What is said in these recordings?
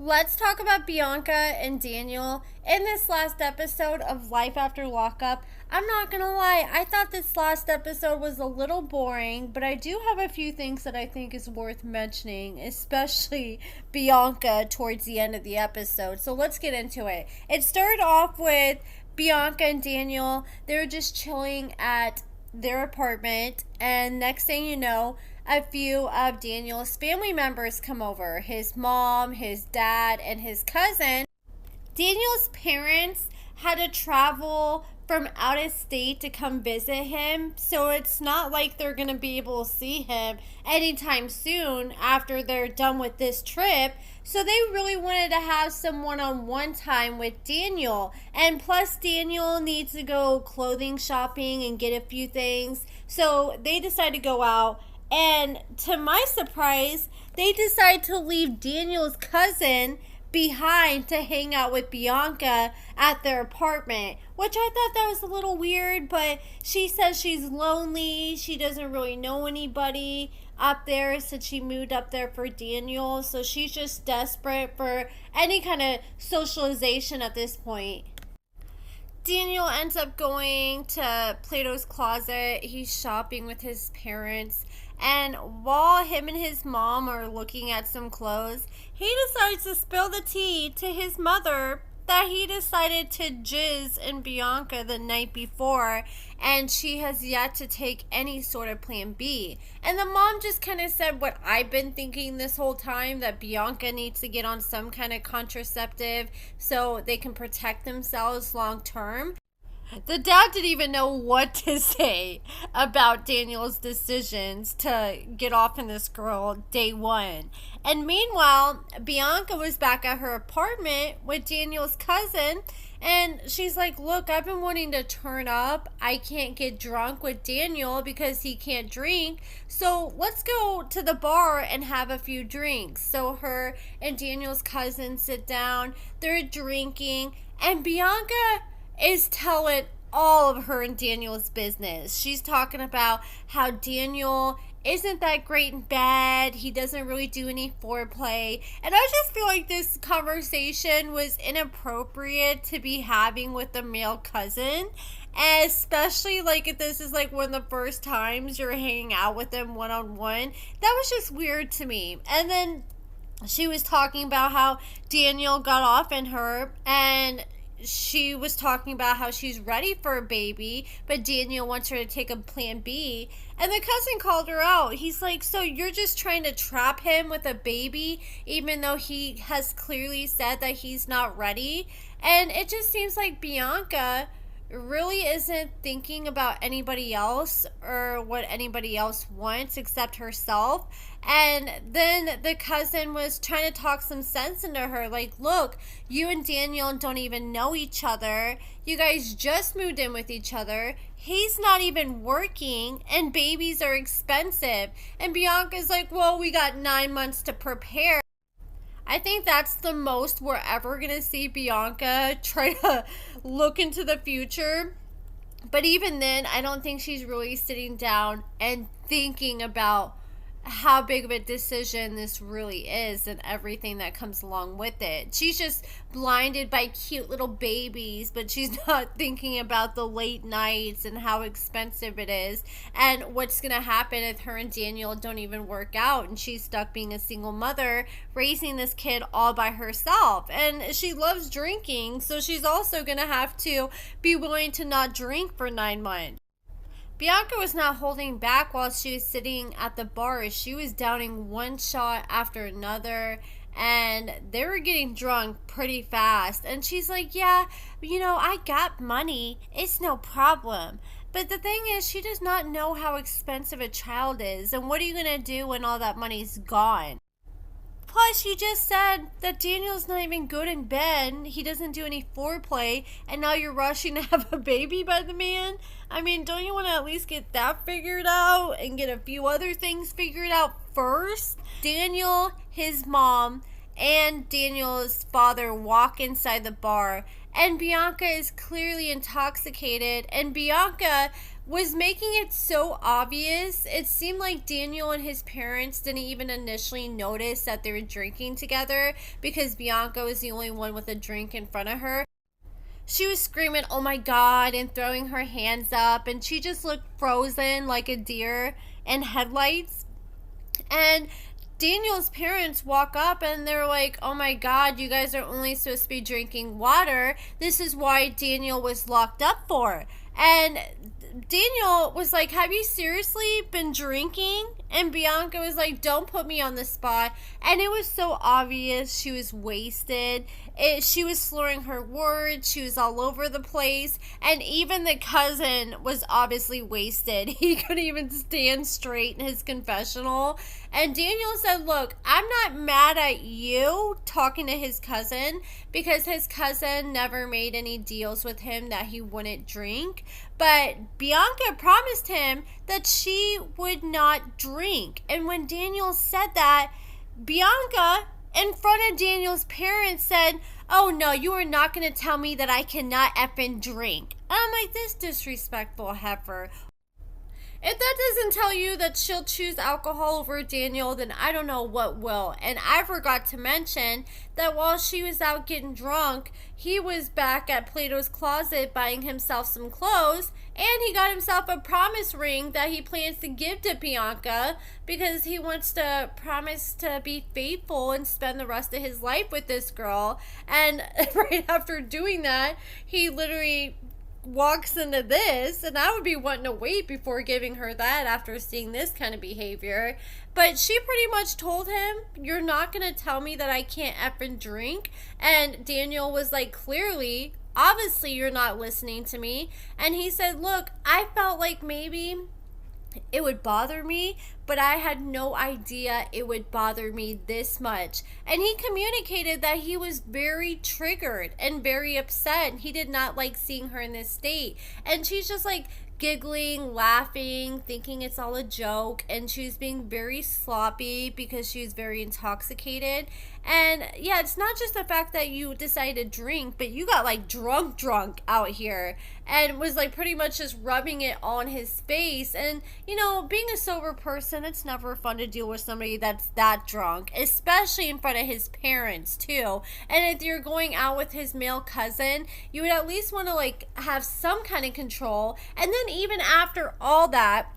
Let's talk about Bianca and Daniel in this last episode of Life After Lockup. I'm not gonna lie, I thought this last episode was a little boring, but I do have a few things that I think is worth mentioning, especially Bianca towards the end of the episode. So let's get into it. It started off with Bianca and Daniel. They're just chilling at their apartment, and next thing you know, a few of Daniel's family members come over: his mom, his dad, and his cousin. Daniel's parents had to travel from out of state to come visit him, so it's not like they're going to be able to see him anytime soon after they're done with this trip. So they really wanted to have some one-on-one time with Daniel. And plus, Daniel needs to go clothing shopping and get a few things. So they decided to go out. And to my surprise, they decide to leave Daniel's cousin behind to hang out with Bianca at their apartment, which I thought that was a little weird, but she says she's lonely. She doesn't really know anybody up there since she moved up there for Daniel, so she's just desperate for any kind of socialization at this point. Daniel ends up going to Plato's Closet. He's shopping with his parents. And while him and his mom are looking at some clothes, he decides to spill the tea to his mother that he decided to jizz in Bianca the night before, and she has yet to take any sort of plan B. And the mom just kind of said what I've been thinking this whole time, that Bianca needs to get on some kind of contraceptive so they can protect themselves long term. The dad didn't even know what to say about Daniel's decisions to get off on this girl day one. And meanwhile, Bianca was back at her apartment with Daniel's cousin, and she's like, look, I've been wanting to turn up. I can't get drunk with Daniel because he can't drink. So let's go to the bar and have a few drinks. So her and Daniel's cousin sit down. They're drinking, and Bianca is telling all of her and Daniel's business. She's talking about how Daniel isn't that great in bed. He doesn't really do any foreplay. And I just feel like this conversation was inappropriate to be having with a male cousin. Especially like if this is like one of the first times you're hanging out with them one-on-one. That was just weird to me. And then she was talking about how Daniel got off in her, and she was talking about how she's ready for a baby, but Daniel wants her to take a plan B. And the cousin called her out. He's like, so you're just trying to trap him with a baby, even though he has clearly said that he's not ready? And it just seems like Bianca really isn't thinking about anybody else or what anybody else wants except herself. And then the cousin was trying to talk some sense into her, like, look, you and Daniel don't even know each other. You guys just moved in with each other. He's not even working, and babies are expensive. And Bianca's like, well, we got 9 months to prepare. I think that's the most we're ever going to see Bianca try to look into the future. But even then, I don't think she's really sitting down and thinking about how big of a decision this really is and everything that comes along with it. She's just blinded by cute little babies, but she's not thinking about the late nights and how expensive it is and what's going to happen if her and Daniel don't even work out and she's stuck being a single mother raising this kid all by herself. And she loves drinking, so she's also going to have to be willing to not drink for 9 months. Bianca was not holding back while she was sitting at the bar. She was downing one shot after another, and they were getting drunk pretty fast. And she's like, yeah, I got money. It's no problem. But the thing is, she does not know how expensive a child is. And what are you going to do when all that money's gone? Plus, you just said that Daniel's not even good in bed. He doesn't do any foreplay. And now you're rushing to have a baby by the man? I mean, don't you want to at least get that figured out and get a few other things figured out first? Daniel, his mom, and Daniel's father walk inside the bar, and Bianca is clearly intoxicated, and Bianca was making it so obvious. It seemed like Daniel and his parents didn't even initially notice that they were drinking together because Bianca was the only one with a drink in front of her. She was screaming, "Oh my God," and throwing her hands up, and she just looked frozen like a deer in headlights. And Daniel's parents walk up and they're like, "Oh my God, you guys are only supposed to be drinking water. This is why Daniel was locked up for." And Daniel was like, "Have you seriously been drinking?" And Bianca was like, "Don't put me on the spot." And it was so obvious she was wasted. She was slurring her words. She was all over the place. And even the cousin was obviously wasted. He couldn't even stand straight in his confessional. And Daniel said, "Look, I'm not mad at you," talking to his cousin, because his cousin never made any deals with him that he wouldn't drink. But Bianca promised him that she would not drink. And when Daniel said that, Bianca, in front of Daniel's parents, said, "Oh no, you are not going to tell me that I cannot effing drink." And I'm like, this disrespectful heifer. If that doesn't tell you that she'll choose alcohol over Daniel, then I don't know what will. And I forgot to mention that while she was out getting drunk, he was back at Plato's Closet buying himself some clothes, and he got himself a promise ring that he plans to give to Bianca because he wants to promise to be faithful and spend the rest of his life with this girl. And right after doing that, he literally walks into this, and I would be wanting to wait before giving her that after seeing this kind of behavior. But she pretty much told him, "You're not gonna tell me that I can't effing drink." And Daniel was like, "Clearly, obviously you're not listening to me." And he said, "Look, I felt like maybe it would bother me, but I had no idea it would bother me this much." And he communicated that he was very triggered and very upset. He did not like seeing her in this state. And she's just like giggling, laughing, thinking it's all a joke. And she's being very sloppy because she's very intoxicated. And yeah, it's not just the fact that you decided to drink, but you got like drunk out here, and was like pretty much just rubbing it on his face. And you know, being a sober person, it's never fun to deal with somebody that's that drunk, especially in front of his parents too. And if you're going out with his male cousin, you would at least want to like have some kind of control. And then even after all that,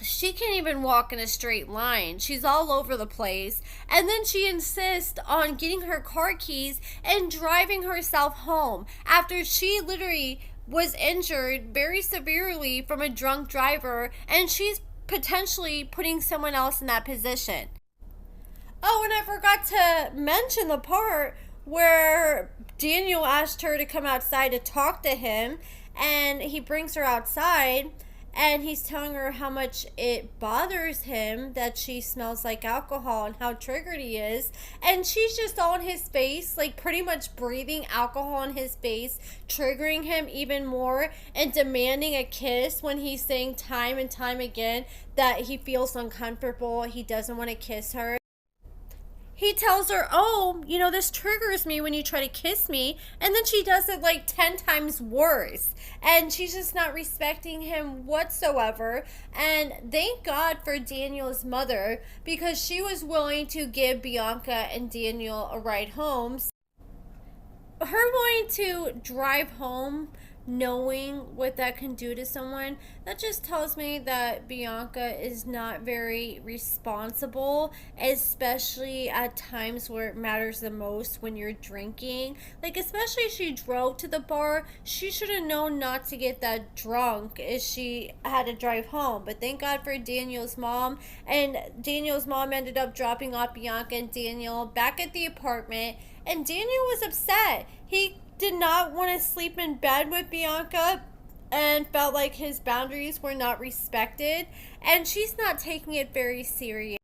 she can't even walk in a straight line. She's all over the place. And then she insists on getting her car keys and driving herself home after she literally was injured very severely from a drunk driver, and she's potentially putting someone else in that position. Oh, and I forgot to mention the part where Daniel asked her to come outside to talk to him, and he brings her outside, and he's telling her how much it bothers him that she smells like alcohol and how triggered he is. And she's just all in his face, like pretty much breathing alcohol in his face, triggering him even more, and demanding a kiss when he's saying time and time again that he feels uncomfortable, he doesn't want to kiss her. He tells her, "Oh, you know, this triggers me when you try to kiss me." And then she does it like 10 times worse. And she's just not respecting him whatsoever. And thank God for Daniel's mother, because she was willing to give Bianca and Daniel a ride home. Her wanting to drive home, knowing what that can do to someone, that just tells me that Bianca is not very responsible, especially at times where it matters the most, when you're drinking. Like, especially if she drove to the bar, she should have known not to get that drunk if she had to drive home. But thank God for Daniel's mom. And Daniel's mom ended up dropping off Bianca and Daniel back at the apartment, and Daniel was upset. He did not want to sleep in bed with Bianca and felt like his boundaries were not respected, and she's not taking it very serious.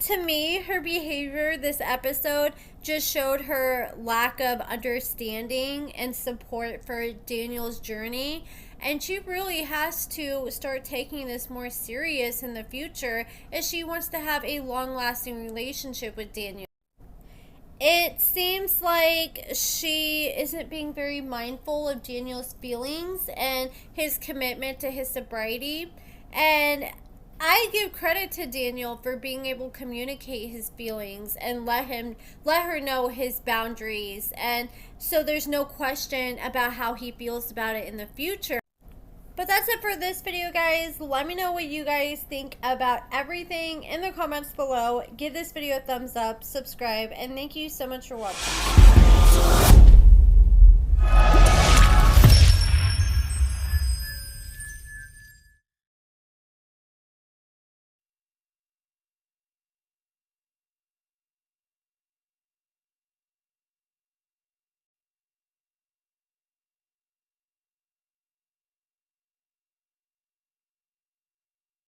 To me, her behavior this episode just showed her lack of understanding and support for Daniel's journey, and she really has to start taking this more serious in the future if she wants to have a long-lasting relationship with Daniel. It seems like she isn't being very mindful of Daniel's feelings and his commitment to his sobriety. And I give credit to Daniel for being able to communicate his feelings and let her know his boundaries, and so there's no question about how he feels about it in the future. But that's it for this video, guys. Let me know what you guys think about everything in the comments below. Give this video a thumbs up, subscribe, and thank you so much for watching.